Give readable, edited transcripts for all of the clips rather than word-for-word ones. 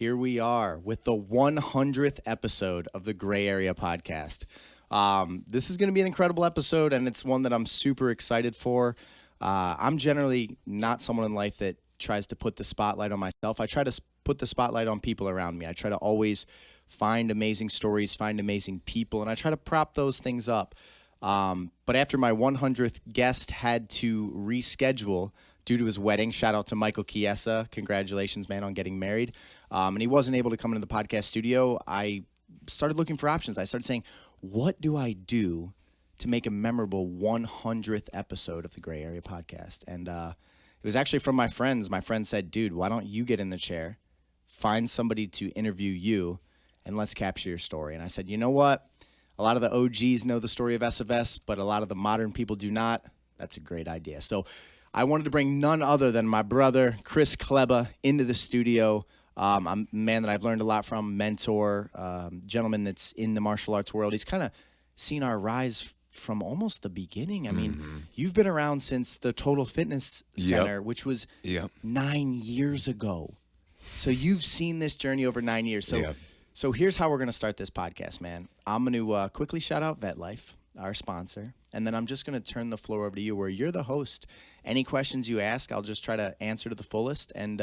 Here we are with the 100th episode of the Gray Area podcast. This is going to be an incredible episode, and it's one that I'm super excited for. I'm generally not someone in life that tries to put the spotlight on myself. I try to put the spotlight on people around me. I try to always find amazing stories, find amazing people, and I try to prop those things up. But after my 100th guest had to reschedule due to his wedding, shout out to Michael Chiesa. Congratulations, man, on getting married. And he wasn't able to come into the podcast studio. I started looking for options. I started saying, what do I do to make a memorable 100th episode of the Gray Area podcast? And it was actually from my friends. My friend said, dude, why don't you get in the chair, find somebody to interview you, and let's capture your story. And I said, you know what? A lot of the OGs know the story of SFS, but a lot of the modern people do not. That's a great idea. So I wanted to bring none other than my brother, Chris Klebba, into the studio. I'm a man that I've learned a lot from, mentor, gentleman that's in the martial arts world. He's kind of seen our rise from almost the beginning. I mean, you've been around since the Total Fitness Center, which was 9 years ago. So you've seen this journey over 9 years. So here's how we're going to start this podcast, man. I'm going to quickly shout out VetLife, our sponsor, and then I'm just going to turn the floor over to you where you're the host. Any questions you ask, I'll just try to answer to the fullest, and,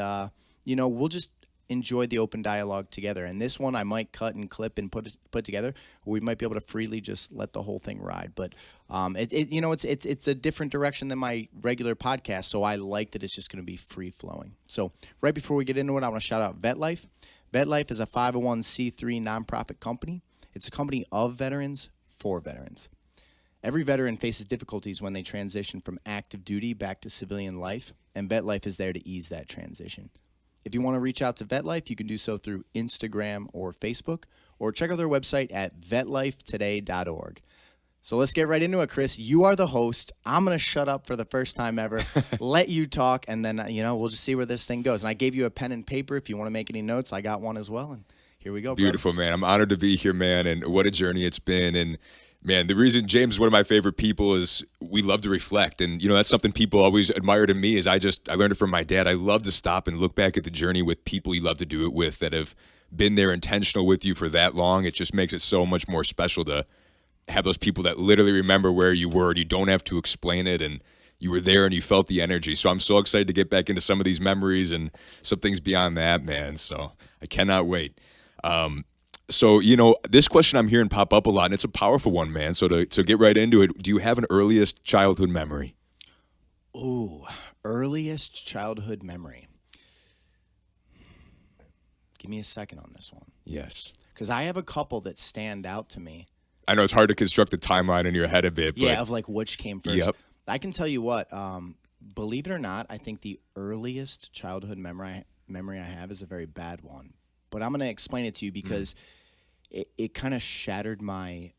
we'll just enjoy the open dialogue together. And this one I might cut and clip and put together, or we might be able to freely just let the whole thing ride. But it's a different direction than my regular podcast, so I like that it's just going to be free-flowing. So right before we get into it, I want to shout out VetLife. VetLife is a 501c3 nonprofit company. It's a company of veterans for veterans. Every veteran faces difficulties when they transition from active duty back to civilian life, and VetLife is there to ease that transition. If you want to reach out to VetLife, you can do so through Instagram or Facebook, or check out their website at vetlifetoday.org. So let's get right into it, Chris. You are the host. I'm going to shut up for the first time ever, let you talk, and then, we'll just see where this thing goes. And I gave you a pen and paper. If you want to make any notes, I got one as well, and here we go, Beautiful, brother. Man. I'm honored to be here, man, and what a journey it's been. And, man, the reason James is one of my favorite people is we love to reflect. And, that's something people always admired in me is I learned it from my dad. I love to stop and look back at the journey with people you love to do it with that have been there intentional with you for that long. It just makes it so much more special to have those people that literally remember where you were and you don't have to explain it and you were there and you felt the energy. So I'm so excited to get back into some of these memories and some things beyond that, man. So I cannot wait. So, this question I'm hearing pop up a lot, and it's a powerful one, man. So to get right into it, do you have an earliest childhood memory? Ooh, earliest childhood memory. Give me a second on this one. Yes. Because I have a couple that stand out to me. I know it's hard to construct the timeline in your head a bit. But yeah, of like which came first. Yep. I can tell you what, believe it or not, I think the earliest childhood memory I have is a very bad one. But I'm going to explain it to you because it kind of shattered my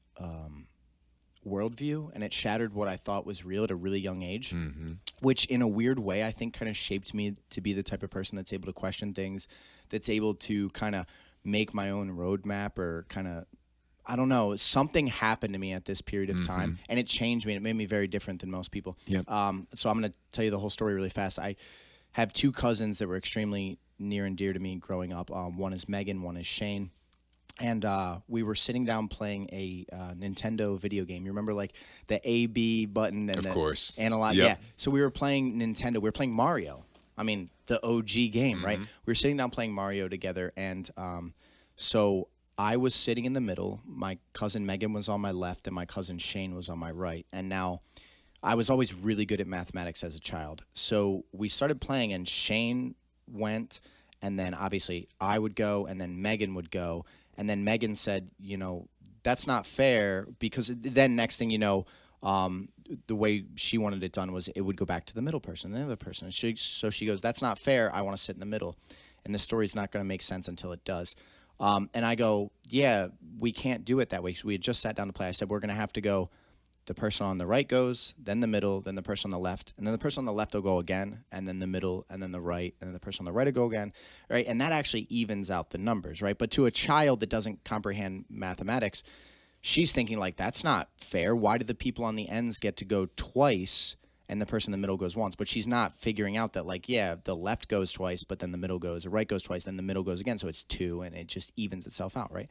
worldview, and it shattered what I thought was real at a really young age, which in a weird way I think kind of shaped me to be the type of person that's able to question things, that's able to kind of make my own roadmap or kind of, I don't know, something happened to me at this period of time, and it changed me, and it made me very different than most people. Yep. So I'm going to tell you the whole story really fast. I have two cousins that were extremely near and dear to me growing up. One is Megan, one is Shane. And we were sitting down playing a Nintendo video game. You remember like the A-B button and of the course. analog? Yep. Yeah. So we were playing Nintendo. We were playing Mario. I mean, the OG game, right? We were sitting down playing Mario together. And so I was sitting in the middle. My cousin Megan was on my left, and my cousin Shane was on my right. And now I was always really good at mathematics as a child. So we started playing, and Shane went, and then obviously I would go, and then Megan would go. And then Megan said, that's not fair, because then next thing you know, the way she wanted it done was it would go back to the middle person, the other person. And so she goes, that's not fair. I want to sit in the middle. And the story's not going to make sense until it does. And I go, yeah, we can't do it that way. So we had just sat down to play. I said, we're going to have to go, the person on the right goes, then the middle, then the person on the left, and then the person on the left will go again, and then the middle, and then the right, and then the person on the right will go again, right? And that actually evens out the numbers, right? But to a child that doesn't comprehend mathematics, she's thinking like, that's not fair. Why do the people on the ends get to go twice and the person in the middle goes once. But she's not figuring out that, like, yeah, the left goes twice, but then the middle goes, the right goes twice, then the middle goes again. So it's 2, and it just evens itself out, right?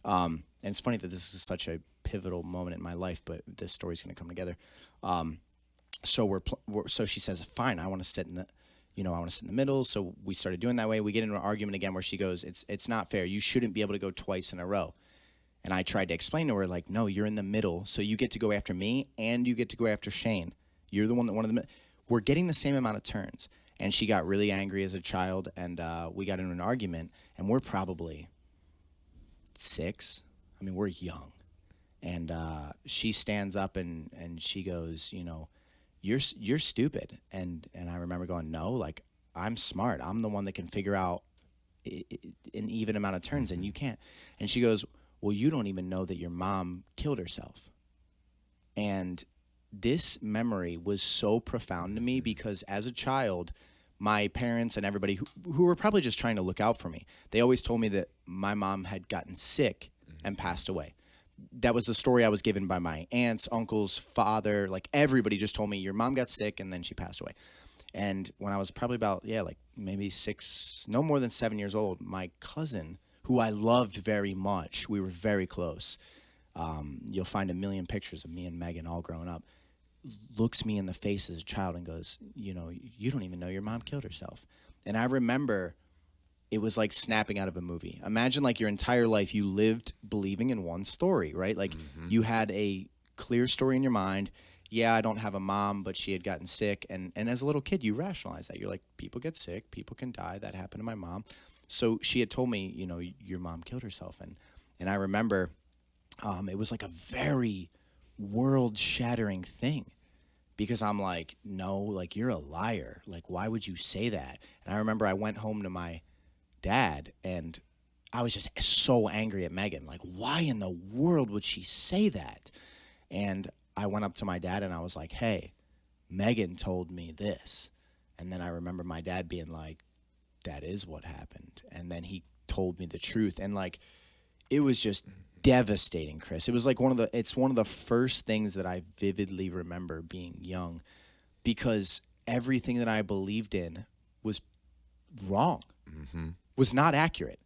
And it's funny that this is such a pivotal moment in my life, but this story's going to come together. So she says, fine, I want to sit in the, I want to sit in the middle. So we started doing that way. We get into an argument again where she goes, it's not fair. You shouldn't be able to go twice in a row. And I tried to explain to her, like, no, you're in the middle. So you get to go after me and you get to go after Shane. You're the one that wanted the, we're getting the same amount of turns. And she got really angry as a child, and we got into an argument, and we're probably 6. I mean, we're young. And she stands up and she goes, you're stupid. And I remember going, no, like, I'm smart. I'm the one that can figure out an even amount of turns, and you can't. And she goes, well, you don't even know that your mom killed herself. And this memory was so profound to me because as a child, my parents and everybody who were probably just trying to look out for me, they always told me that my mom had gotten sick and passed away. That was the story I was given by my aunts, uncles, father, like everybody just told me your mom got sick and then she passed away. And when I was probably about, like maybe 6, no more than 7 years old, my cousin, who I loved very much, we were very close. You'll find a million pictures of me and Megan all growing up, looks me in the face as a child and goes, you don't even know your mom killed herself. And I remember it was like snapping out of a movie. Imagine like your entire life you lived believing in one story, right? Like you had a clear story in your mind. Yeah, I don't have a mom, but she had gotten sick. And as a little kid, you rationalize that. You're like, people get sick, people can die. That happened to my mom. So she had told me, your mom killed herself. And I remember it was like a very world-shattering thing because I'm like, no, like, you're a liar. Like, why would you say that? And I remember I went home to my dad and I was just so angry at Megan. Like, why in the world would she say that? And I went up to my dad and I was like, hey, Megan told me this. And then I remember my dad being like, that is what happened. And then he told me the truth. And like, it was just devastating, Chris. It was like it's one of the first things that I vividly remember being young because everything that I believed in was wrong, was not accurate.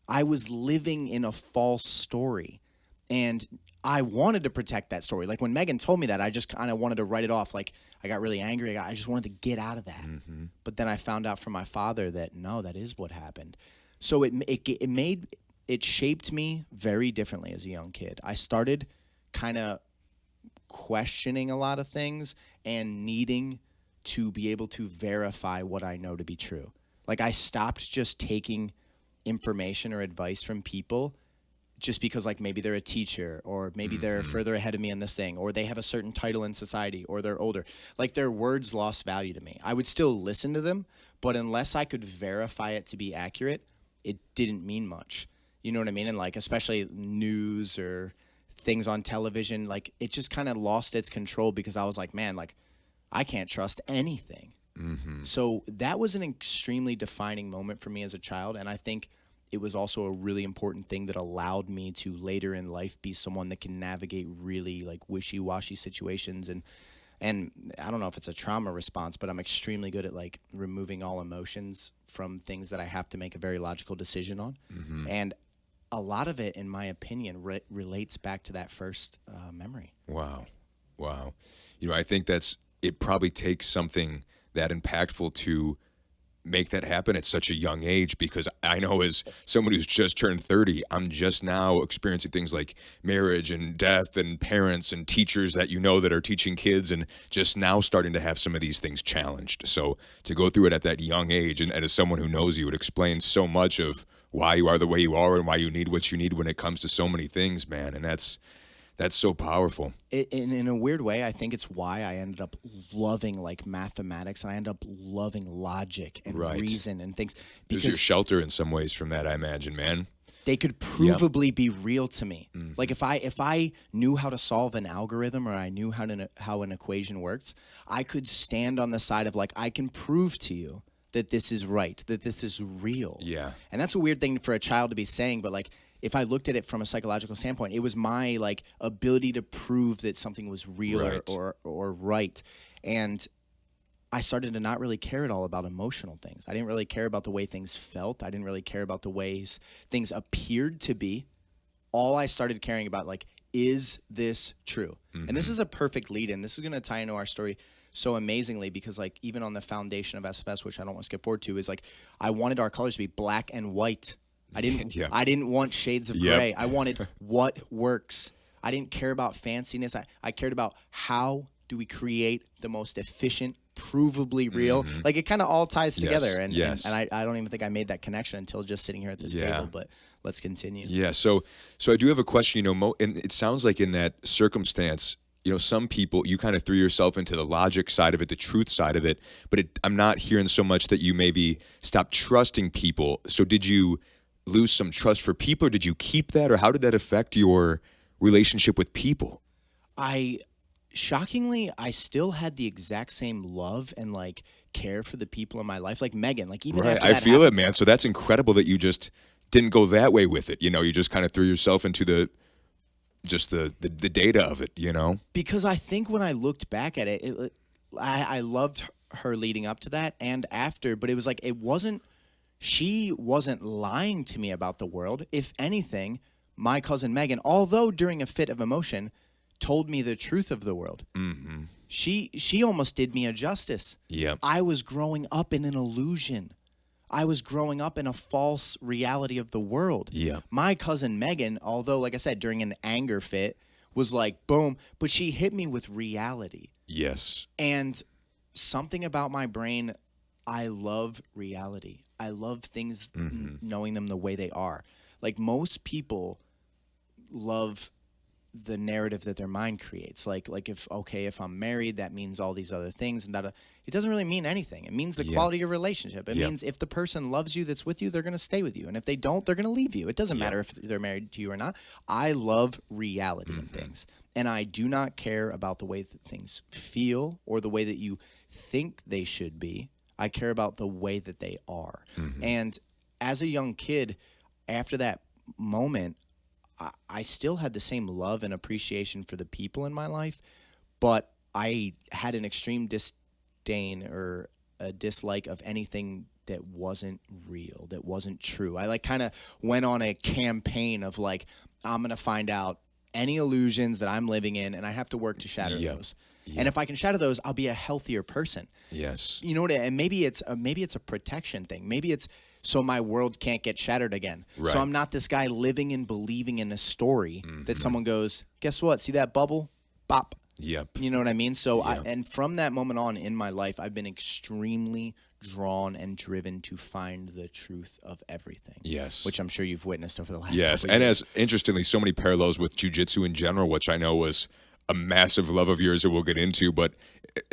I was living in a false story. And I wanted to protect that story. Like when Megan told me that, I just kind of wanted to write it off. Like I got really angry. I just wanted to get out of that. But then I found out from my father that no, that is what happened. So it shaped me very differently as a young kid. I started kind of questioning a lot of things and needing to be able to verify what I know to be true. Like I stopped just taking information or advice from people just because like maybe they're a teacher or maybe they're further ahead of me in this thing or they have a certain title in society or they're older. Like their words lost value to me. I would still listen to them, but unless I could verify it to be accurate, it didn't mean much. You know what I mean? And like especially news or things on television, like it just kind of lost its control because I was like, man, like I can't trust anything. So that was an extremely defining moment for me as a child. And I think it was also a really important thing that allowed me to later in life be someone that can navigate really like wishy-washy situations. And I don't know if it's a trauma response, but I'm extremely good at like removing all emotions from things that I have to make a very logical decision on. And a lot of it, in my opinion, relates back to that first memory. Wow. I think it probably takes something that impactful to make that happen at such a young age, because I know as someone who's just turned 30, I'm just now experiencing things like marriage and death and parents and teachers that that are teaching kids and just now starting to have some of these things challenged. So to go through it at that young age and as someone who knows you, it explains so much of why you are the way you are and why you need what you need when it comes to so many things, man. And that's so powerful. In a weird way, I think it's why I ended up loving like mathematics and I ended up loving logic and reason and things. Because your shelter in some ways from that, I imagine, man. They could provably be real to me. Like if I knew how to solve an algorithm or I knew how an equation works, I could stand on the side of like, I can prove to you that this is right, that this is real. Yeah. And that's a weird thing for a child to be saying, but like, if I looked at it from a psychological standpoint, it was my like ability to prove that something was real or right. And I started to not really care at all about emotional things. I didn't really care about the way things felt. I didn't really care about the ways things appeared to be. All I started caring about, like, is this true? And this is a perfect lead in. This is going to tie into our story so amazingly because, like, even on the foundation of SFS, which I don't want to skip forward to, is like I wanted our colors to be black and white. I didn't Yeah. I didn't want shades of Yep. gray. I wanted what works. I didn't care about fanciness. I cared about how do we create the most efficient, provably real. Like, it kind of all ties together. And, yes. and I don't even think I made that connection until just sitting here at this Yeah. table. But let's continue. Yeah. So I do have a question. And it sounds like in that circumstance, some people, you kind of threw yourself into the logic side of it, the truth side of it. But I'm not hearing so much that you maybe stopped trusting people. So did you lose some trust for people, or did you keep that, or how did that affect your relationship with people? Shockingly, I still had the exact same love and like care for the people in my life, like Megan. Like, even Right. after I that feel happened, it, man. So that's incredible that you just didn't go that way with it. You just kind of threw yourself into the data of it, because I think when I looked back at it, I loved her leading up to that and after, but it was like she wasn't lying to me about the world. If anything, my cousin Megan, although during a fit of emotion, told me the truth of the world. Mm-hmm. She almost did me a justice. Yeah. I was growing up in an illusion. I was growing up in a false reality of the world. Yeah. My cousin Megan, although, like I said, during an anger fit, was like, boom, but she hit me with reality. Yes. And something about my brain, I love reality. I love things, knowing them the way they are. Like, most people love the narrative that their mind creates. Like if I'm married, that means all these other things, and that it doesn't really mean anything. It means the quality of your relationship. It means if the person loves you that's with you, they're going to stay with you, and if they don't, they're going to leave you. It doesn't matter if they're married to you or not. I love reality in things, and I do not care about the way that things feel or the way that you think they should be. I care about the way that they are. And as a young kid, after that moment, I still had the same love and appreciation for the people in my life, but I had an extreme disdain or a dislike of anything that wasn't real, that wasn't true. I kind of went on a campaign of like, I'm going to find out any illusions that I'm living in, and I have to work to shatter those. And if I can shatter those, I'll be a healthier person. Yes. You know what? And maybe it's a protection thing. Maybe it's so my world can't get shattered again. Right. So I'm not this guy living and believing in a story that someone goes, guess what? See that bubble? Bop. Yep. You know what I mean? So and from that moment on in my life, I've been extremely drawn and driven to find the truth of everything. Yes. Which I'm sure you've witnessed over the last Yes. couple And years. as interestingly, so many parallels with jiu-jitsu in general, which I know was a massive love of yours that we'll get into, but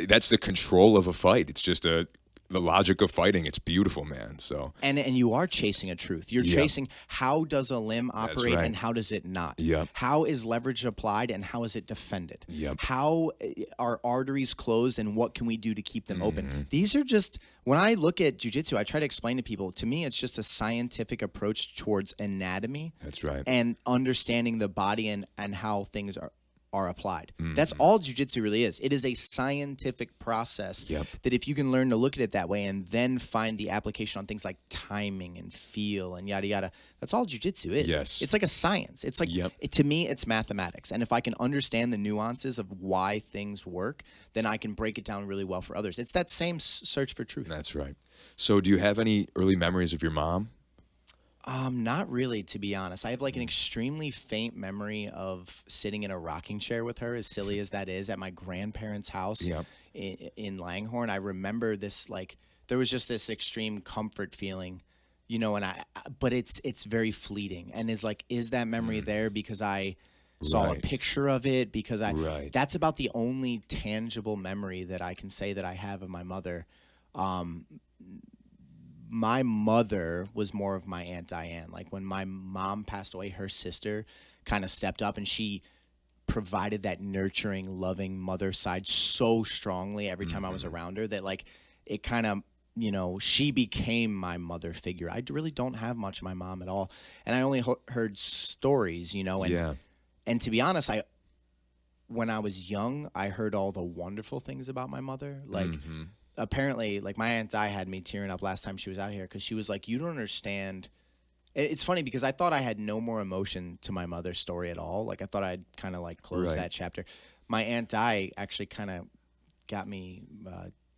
that's the control of a fight. It's just the logic of fighting. It's beautiful, man. So And you are chasing a truth. You're chasing how does a limb operate right. and how does it not? Yep. How is leverage applied and how is it defended? Yep. How are arteries closed and what can we do to keep them open? These are just, when I look at jiu-jitsu, I try to explain to people, to me, it's just a scientific approach towards anatomy. That's right. And understanding the body and how things are applied. That's all jiu-jitsu really is. It is a scientific process that if you can learn to look at it that way and then find the application on things like timing and feel and yada yada, that's all jiu-jitsu is. Yes. It's like a science. It's like, to me, it's mathematics. And if I can understand the nuances of why things work, then I can break it down really well for others. It's that same search for truth. That's right. So do you have any early memories of your mom? Not really, to be honest. I have like an extremely faint memory of sitting in a rocking chair with her, as silly as that is, at my grandparents' house in Langhorne. I remember this, like, there was just this extreme comfort feeling, and but it's very fleeting. And is that memory there because I saw a picture of it? Because that's about the only tangible memory that I can say that I have of my mother. My mother was more of my Aunt Diane. Like, when my mom passed away, her sister kind of stepped up and she provided that nurturing, loving mother side so strongly every time I was around her that, like, it kind of, she became my mother figure. I really don't have much of my mom at all. And I only heard stories, and to be honest, when I was young, I heard all the wonderful things about my mother. Like, apparently, like my Aunt Di had me tearing up last time she was out here because she was like, "You don't understand." It's funny because I thought I had no more emotion to my mother's story at all. Like I thought I'd kind of like close Right. that chapter. My Aunt Di actually kind of got me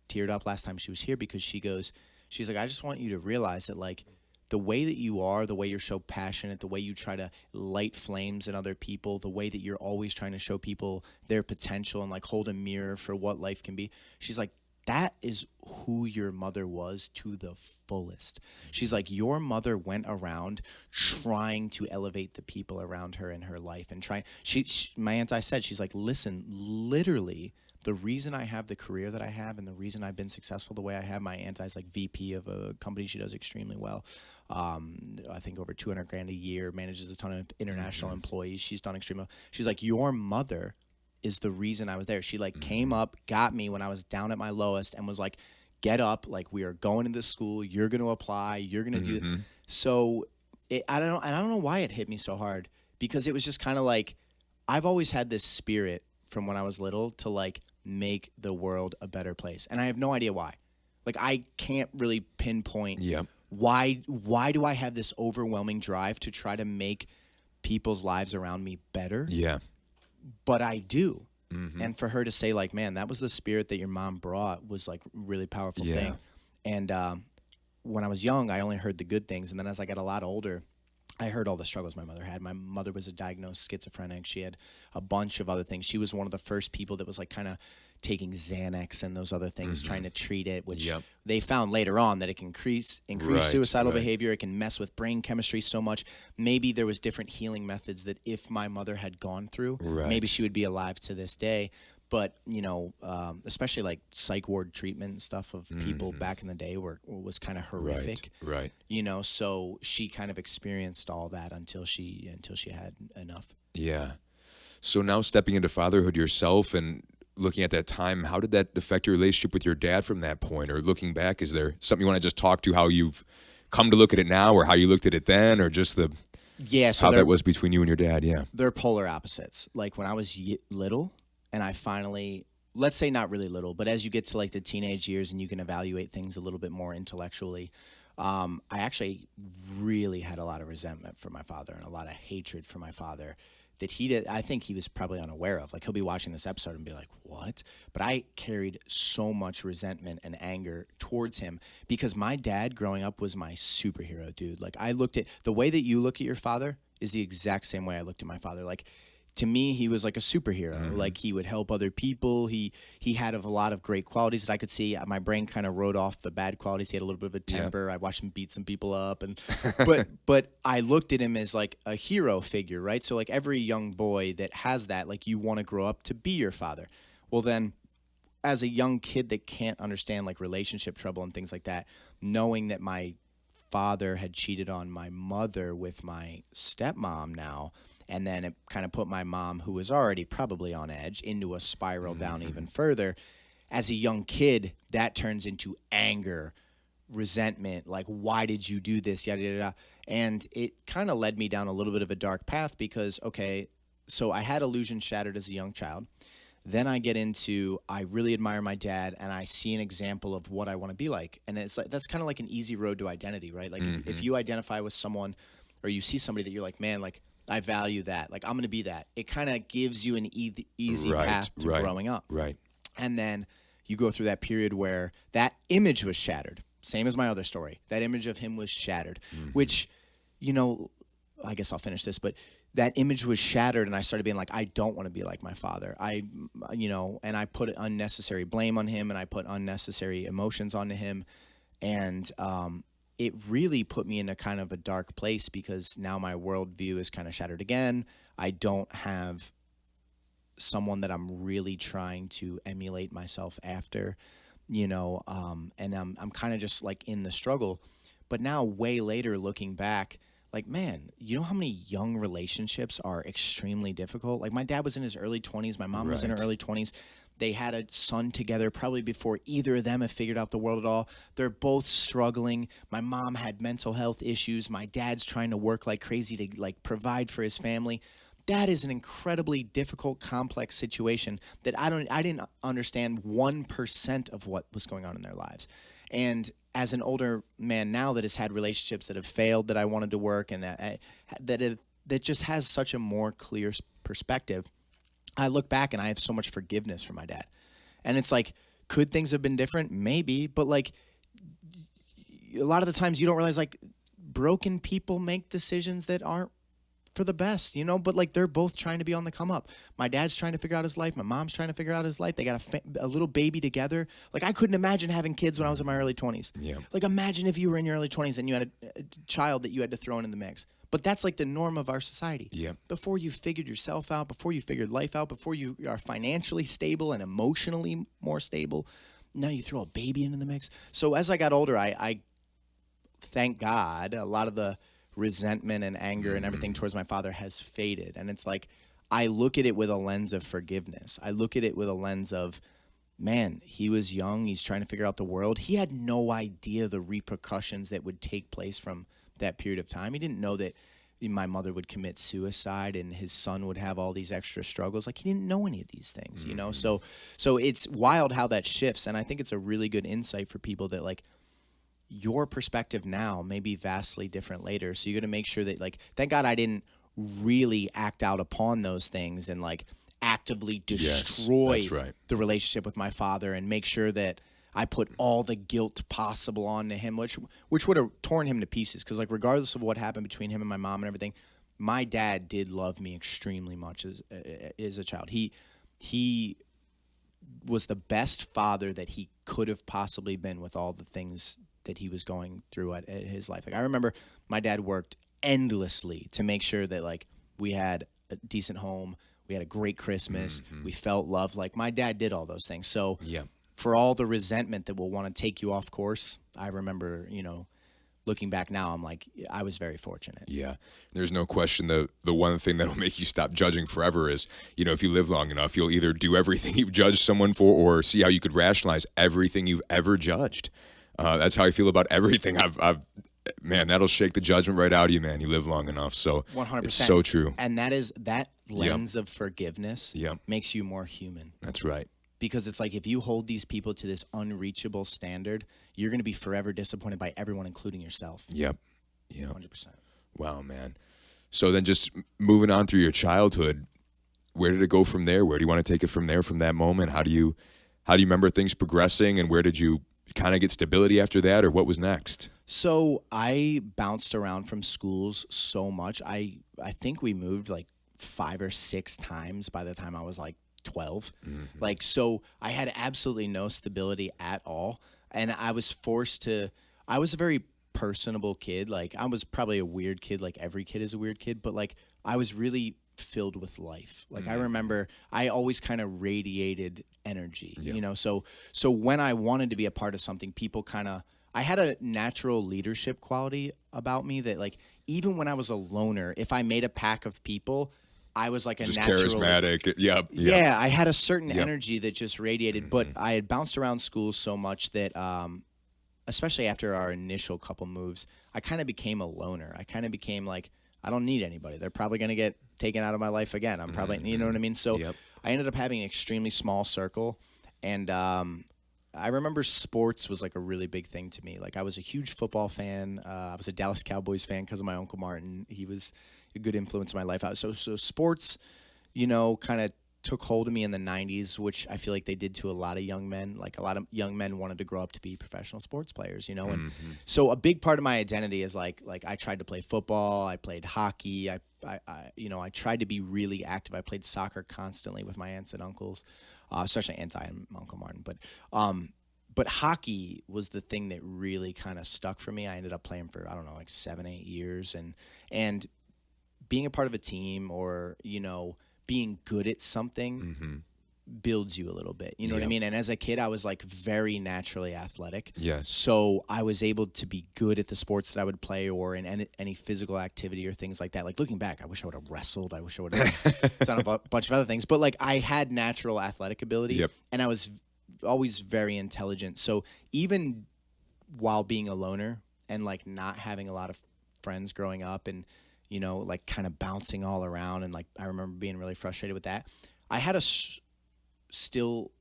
teared up last time she was here because she's like, I just want you to realize that like the way that you are, the way you're so passionate, the way you try to light flames in other people, the way that you're always trying to show people their potential and like hold a mirror for what life can be. She's like, that is who your mother was to the fullest. She's like, your mother went around trying to elevate the people around her in her life and trying. My Aunt I said, she's like, listen, literally, the reason I have the career that I have and the reason I've been successful the way I have, my Aunt I's like VP of a company she does extremely well. I think over 200 grand a year, manages a ton of international employees. She's done extremely well. She's like, your mother is the reason I was there. She like came up, got me when I was down at my lowest and was like, get up, like we are going into school, you're going to apply, you're going to do. So I don't know why it hit me so hard because it was just kind of like, I've always had this spirit from when I was little to like make the world a better place. And I have no idea why. Like I can't really pinpoint why do I have this overwhelming drive to try to make people's lives around me better? Yeah. But I do. And for her to say like, man, that was the spirit that your mom brought was like really powerful thing. And when I was young, I only heard the good things. And then as I got a lot older, I heard all the struggles my mother had. My mother was a diagnosed schizophrenic. She had a bunch of other things. She was one of the first people that was like kind of taking Xanax and those other things, trying to treat it, which they found later on that it can increase suicidal behavior. It can mess with brain chemistry so much. Maybe there was different healing methods that if my mother had gone through, maybe she would be alive to this day. But, you know, especially like psych ward treatment and stuff of people back in the day was kind of horrific. Right. You know, so she kind of experienced all that until she had enough. Yeah. So now stepping into fatherhood yourself and looking at that time, how did that affect your relationship with your dad from that point? Or looking back, is there something you want to just talk to how you've come to look at it now or how you looked at it then or just so how that was between you and your dad? Yeah. They're polar opposites. Like when I was little and I finally, let's say not really little, but as you get to like the teenage years and you can evaluate things a little bit more intellectually, I actually really had a lot of resentment for my father and a lot of hatred for my father that he did. I think he was probably unaware of. Like he'll be watching this episode and be like, what? But I carried so much resentment and anger towards him because my dad growing up was my superhero, dude. Like I looked at the way that you look at your father is the exact same way I looked at my father. Like to me, he was like a superhero. Like he would help other people. He had a lot of great qualities that I could see. My brain kind of wrote off the bad qualities. He had a little bit of a temper. I watched him beat some people up, and but I looked at him as like a hero figure, right? So like every young boy that has that, like you want to grow up to be your father. Well, then as a young kid that can't understand like relationship trouble and things like that, knowing that my father had cheated on my mother with my stepmom now. And then it kind of put my mom, who was already probably on edge, into a spiral down even further. As a young kid, that turns into anger, resentment, like, why did you do this, yada, yada, yada. And it kind of led me down a little bit of a dark path because, okay, so I had illusions shattered as a young child. Then I get into, I really admire my dad, and I see an example of what I want to be like. And it's like that's kind of like an easy road to identity, right? Like if you identify with someone or you see somebody that you're like, man, like, I value that. Like, I'm going to be that. It kind of gives you an easy path to growing up. Right. And then you go through that period where that image was shattered. Same as my other story. That image of him was shattered, which, you know, I guess I'll finish this, but that image was shattered and I started being like, I don't want to be like my father. And I put unnecessary blame on him and I put unnecessary emotions onto him. And, it really put me in a kind of a dark place because now my worldview is kind of shattered again. I don't have someone that I'm really trying to emulate myself after, and I'm kind of just like in the struggle. But now way later looking back, like, man, you know how many young relationships are extremely difficult? Like my dad was in his early 20s. My mom was in her early 20s. They had a son together probably before either of them have figured out the world at all. They're both struggling. My mom had mental health issues. My dad's trying to work like crazy to like provide for his family. that is an incredibly difficult, complex situation that I didn't understand 1% of what was going on in their lives. And as an older man now that has had relationships that have failed that I wanted to work, and that just has such a more clear perspective, I look back and I have so much forgiveness for my dad. And it's like, could things have been different? Maybe, but like a lot of the times you don't realize like broken people make decisions that aren't for the best, but like they're both trying to be on the come up. My dad's trying to figure out his life. My mom's trying to figure out his life. They got a little baby together. Like I couldn't imagine having kids when I was in my early 20s. Yeah. Like imagine if you were in your early 20s and you had a child that you had to throw in the mix. But that's like the norm of our society. Yeah. Before you figured yourself out, before you figured life out, before you are financially stable and emotionally more stable, now you throw a baby into the mix. So as I got older, I thank God a lot of the resentment and anger and everything towards my father has faded. And it's like, I look at it with a lens of forgiveness. I look at it with a lens of, man, he was young. He's trying to figure out the world. He had no idea the repercussions that would take place from that period of time. He didn't know that my mother would commit suicide and his son would have all these extra struggles. Like he didn't know any of these things, So it's wild how that shifts. And I think it's a really good insight for people that like, your perspective now may be vastly different later. So you got to make sure that like, thank God I didn't really act out upon those things and like actively destroy the relationship with my father and make sure that I put all the guilt possible onto him, which would have torn him to pieces. Cause like, regardless of what happened between him and my mom and everything, my dad did love me extremely much as a child. He was the best father that he could have possibly been with all the things that he was going through at his life. Like I remember my dad worked endlessly to make sure that like we had a decent home, we had a great Christmas, we felt loved. Like my dad did all those things. So for all the resentment that will want to take you off course, I remember, looking back now, I'm like, I was very fortunate. Yeah. There's no question the one thing that'll make you stop judging forever is, if you live long enough, you'll either do everything you've judged someone for or see how you could rationalize everything you've ever judged. That's how I feel about everything. Man, that'll shake the judgment right out of you, man. You live long enough. So 100%. It's so true. And that lens of forgiveness makes you more human. That's right. Because it's like if you hold these people to this unreachable standard, you're going to be forever disappointed by everyone, including yourself. Yep. 100%. Wow, man. So then just moving on through your childhood, where did it go from there? Where do you want to take it from there, from that moment? How do you remember things progressing, and where did you kind of get stability after that, or what was next? So I bounced around from schools so much. I think we moved like 5 or 6 times by the time I was like 12. Like, so I had absolutely no stability at all. And I was I was a very personable kid. Like I was probably a weird kid. Like every kid is a weird kid, but like I was really filled with life. Like I remember I always kind of radiated energy, so when I wanted to be a part of something, people I had a natural leadership quality about me that like, even when I was a loner, if I made a pack of people, I was like just natural, charismatic. Yeah, I had a certain energy that just radiated, but I had bounced around schools so much that, especially after our initial couple moves, I kind of became a loner. I kind of became like, I don't need anybody. They're probably going to get taken out of my life again. I'm probably, you know what I mean? So I ended up having an extremely small circle. And I remember sports was like a really big thing to me. Like I was a huge football fan. I was a Dallas Cowboys fan because of my Uncle Martin. He was a good influence in my life. So sports, kind of took hold of me in the 90s, which I feel like they did to a lot of young men. Like a lot of young men wanted to grow up to be professional sports players, and so a big part of my identity is like I tried to play football, I played hockey, I tried to be really active. I played soccer constantly with my aunts and uncles, especially and Uncle Martin, but hockey was the thing that really kind of stuck for me. I ended up playing for, I don't know, like 7-8 years, and being a part of a team or, being good at something builds you a little bit. You know what I mean? And as a kid, I was like very naturally athletic. Yes. So I was able to be good at the sports that I would play or in any physical activity or things like that. Like looking back, I wish I would have wrestled. I wish I would have done a bunch of other things. But like I had natural athletic ability and I was always very intelligent. So even while being a loner and like not having a lot of friends growing up and like kind of bouncing all around. And like, I remember being really frustrated with that. I had still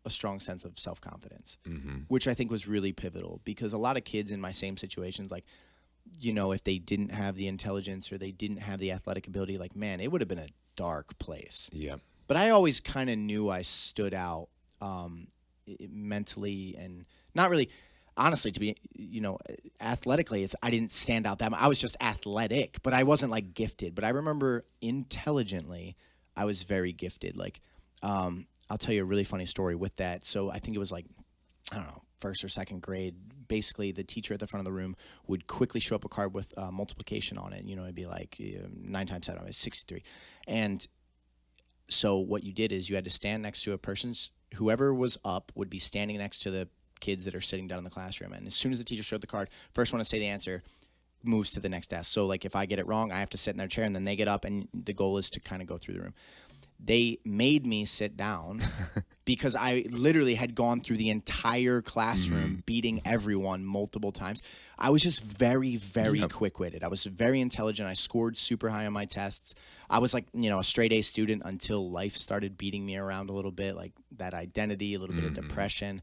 a strong sense of self-confidence, which I think was really pivotal, because a lot of kids in my same situations, like, if they didn't have the intelligence or they didn't have the athletic ability, like, man, it would have been a dark place. Yeah. But I always kind of knew I stood out mentally, and not really, honestly, to be, athletically, I didn't stand out that much. I was just athletic, but I wasn't like gifted. But I remember intelligently, I was very gifted. Like, I'll tell you a really funny story with that. So I think it was like, I don't know, first or second grade. Basically, the teacher at the front of the room would quickly show up a card with multiplication on it. It'd be like 9 times 7 is 63. And so what you did is you had to stand next to a person's, whoever was up would be standing next to the kids that are sitting down in the classroom. And as soon as the teacher showed the card, first one to say the answer moves to the next desk. So like if I get it wrong, I have to sit in their chair, and then they get up, and the goal is to kind of go through the room. They made me sit down because I literally had gone through the entire classroom beating everyone multiple times. I was just very, very quick-witted. I was very intelligent. I scored super high on my tests. I was like, a straight A student until life started beating me around a little bit, like that identity, a little bit of depression.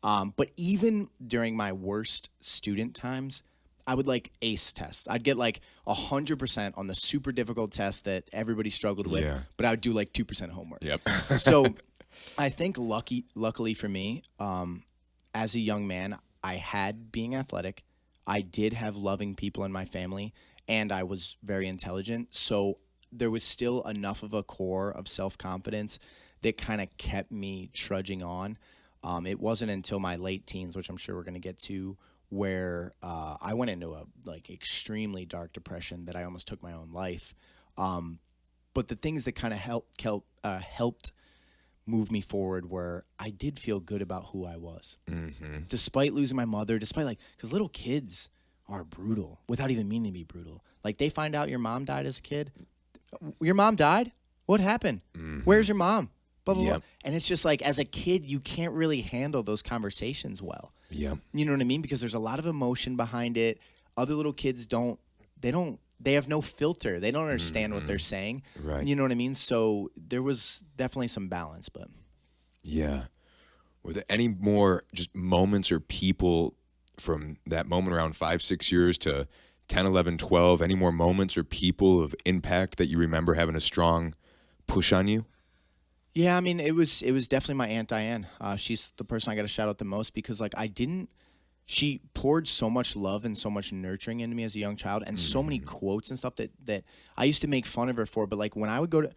But even during my worst student times, I would like ace tests. I'd get like 100% on the super difficult test that everybody struggled with, but I would do like 2% homework. Yep. So I think luckily for me, as a young man, I had being athletic. I did have loving people in my family, and I was very intelligent. So there was still enough of a core of self-confidence that kind of kept me trudging on. It wasn't until my late teens, which I'm sure we're going to get to, where I went into a like extremely dark depression that I almost took my own life. But the things that kind of helped move me forward were I did feel good about who I was. Despite losing my mother, because little kids are brutal without even meaning to be brutal. Like they find out your mom died as a kid. Your mom died? What happened? Where's your mom? Blah, blah, blah. And it's just like, as a kid, you can't really handle those conversations well. Yeah. You know what I mean? Because there's a lot of emotion behind it. Other little kids they have no filter. They don't understand what they're saying. Right. You know what I mean? So there was definitely some balance, but. Yeah. Were there any more just moments or people from that moment around 5, 6 years to 10, 11, 12, any more moments or people of impact that you remember having a strong push on you? Yeah, I mean, it was definitely my Aunt Diane. She's the person I got to shout out the most, because like she poured so much love and so much nurturing into me as a young child, and so many quotes and stuff that I used to make fun of her for. But like when I would go to,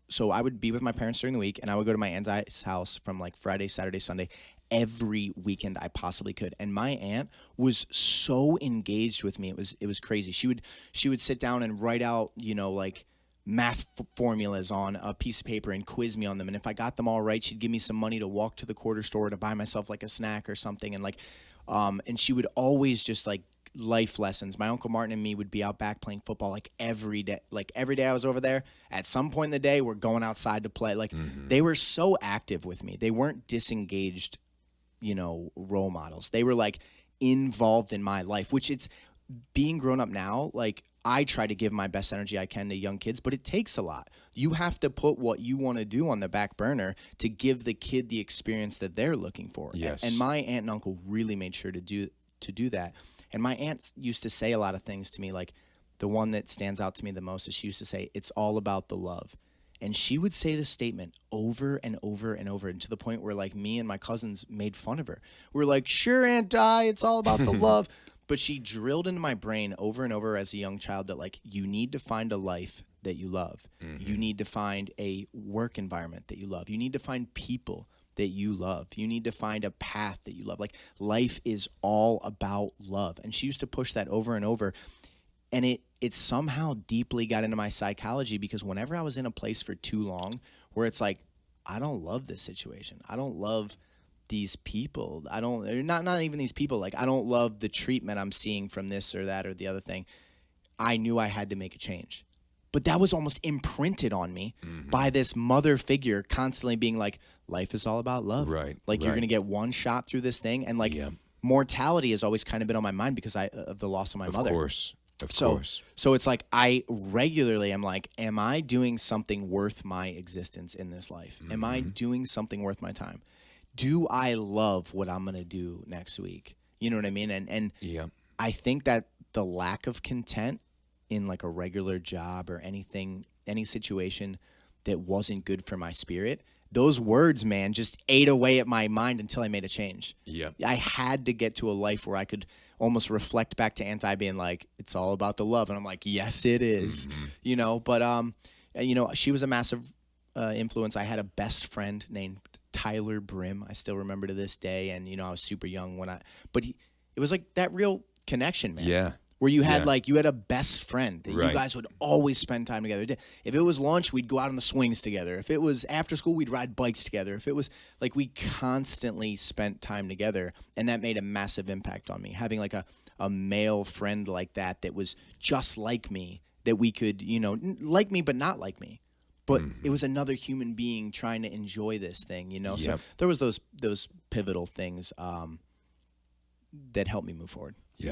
so I would be with my parents during the week, and I would go to my aunt's house from like Friday, Saturday, Sunday, every weekend I possibly could. And my aunt was so engaged with me. It was crazy. She would sit down and write out, like math formulas on a piece of paper and quiz me on them. And if I got them all right, she'd give me some money to walk to the quarter store to buy myself like a snack or something. And like, and she would always just like life lessons. My Uncle Martin and me would be out back playing football like every day. Like every day I was over there, at some point in the day, we're going outside to play. Like they were so active with me. They weren't disengaged, role models. They were like involved in my life, which it's being grown up now. Like I try to give my best energy I can to young kids, but it takes a lot. You have to put what you want to do on the back burner to give the kid the experience that they're looking for. Yes. And my aunt and uncle really made sure to do that. And my aunt used to say a lot of things to me, like the one that stands out to me the most is she used to say, "It's all about the love." And she would say this statement over and over and over, and to the point where like me and my cousins made fun of her. We're like, "Sure, Aunt Di, it's all about the love." But she drilled into my brain over and over as a young child that like you need to find a life that you love. You need to find a work environment that you love. You need to find people that you love. You need to find a path that you love. Like life is all about love. And she used to push that over and over. And it somehow deeply got into my psychology, because whenever I was in a place for too long where it's like, I don't love this situation. I don't love these people. I don't, not even these people. Like I don't love the treatment I'm seeing from this or that or the other thing. I knew I had to make a change. But that was almost imprinted on me by this mother figure constantly being like, life is all about love. Right. Like you're going to get one shot through this thing. And like mortality has always kind of been on my mind because of the loss of my mother. Of course. Of course. So it's like I regularly am like, am I doing something worth my existence in this life? Am I doing something worth my time? Do I love what I'm going to do next week? You know what I mean? And Yeah. I think that the lack of content in like a regular job or anything, any situation that wasn't good for my spirit, those words, man, just ate away at my mind until I made a change. Yeah. I had to get to a life where I could almost reflect back to Anti being like, it's all about the love. And I'm like, yes, it is, you know, but, you know, she was a massive influence. I had a best friend named Tyler Brim. I still remember to this day. And, you know, I was super young but it was like that real connection, man. Yeah. Where you had you had a best friend that Right. you guys would always spend time together. If it was lunch, we'd go out on the swings together. If it was after school, we'd ride bikes together. If it was like we constantly spent time together, and that made a massive impact on me. Having like a male friend like that was just like me, that we could, you know, like me but not like me. But it was another human being trying to enjoy this thing, you know. Yep. So there was those pivotal things that helped me move forward.